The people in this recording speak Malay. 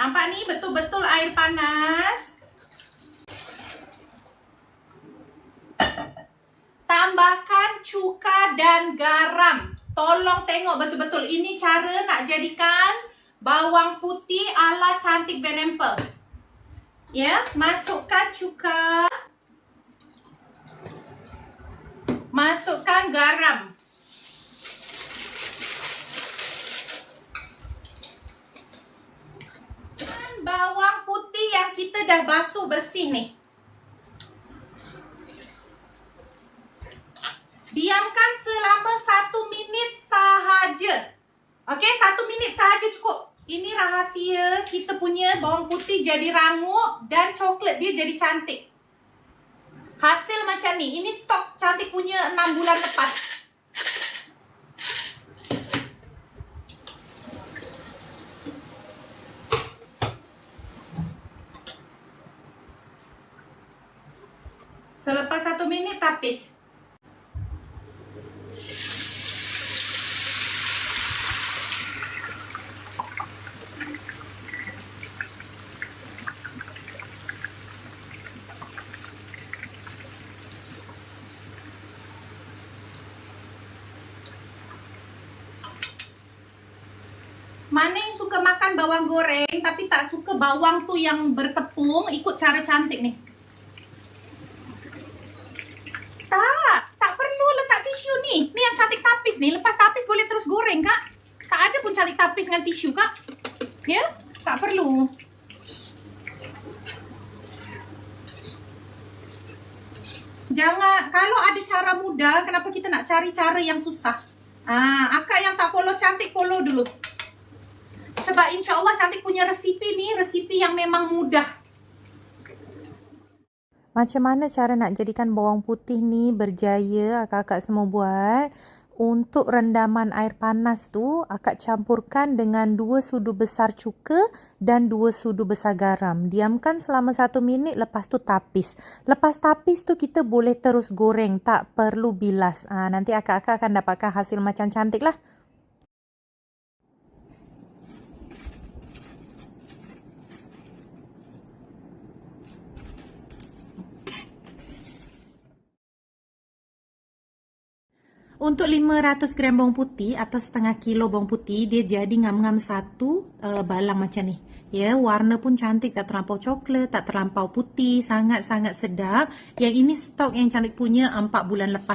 Nampak ni betul-betul air panas. Tambahkan cuka dan garam. Tolong tengok betul-betul. Ini cara nak jadikan bawang putih ala cantik Van Empel. Ya, masukkan cuka. Masukkan garam. Dan bawang putih yang kita dah basuh bersih ni. Diamkan selama 1 minit sahaja. Okey, 1 minit sahaja cukup. Ini rahsia kita punya bawang putih jadi rangup dan coklat dia jadi cantik. Hasil macam ni. Ini stok cantik punya 6 bulan lepas. Selepas 1 minit tapis. Mana yang suka makan bawang goreng tapi tak suka bawang tu yang bertepung, ikut cara cantik ni. Tak perlu letak tisu ni. Ni yang cantik tapis ni. Lepas tapis boleh terus goreng, Kak. Tak ada pun cantik tapis dengan tisu, Kak. Ya? Tak perlu. Jangan, kalau ada cara mudah, kenapa kita nak cari cara yang susah? Akak yang tak follow cantik, follow dulu. Sebab insya Allah cantik punya resipi ni, resipi yang memang mudah. Macam mana cara nak jadikan bawang putih ni berjaya akak-akak semua buat? Untuk rendaman air panas tu, akak campurkan dengan 2 sudu besar cuka dan 2 sudu besar garam. Diamkan selama 1 minit, lepas tu tapis. Lepas tapis tu kita boleh terus goreng, tak perlu bilas. Nanti akak-akak akan dapatkan hasil macam cantik lah. Untuk 500 gram bawang putih atau setengah kilo bawang putih, dia jadi ngam-ngam satu balang macam ni. Ya, warna pun cantik, tak terlampau coklat, tak terlampau putih, sangat-sangat sedap. Yang ini stok yang cantik punya 4 bulan lepas.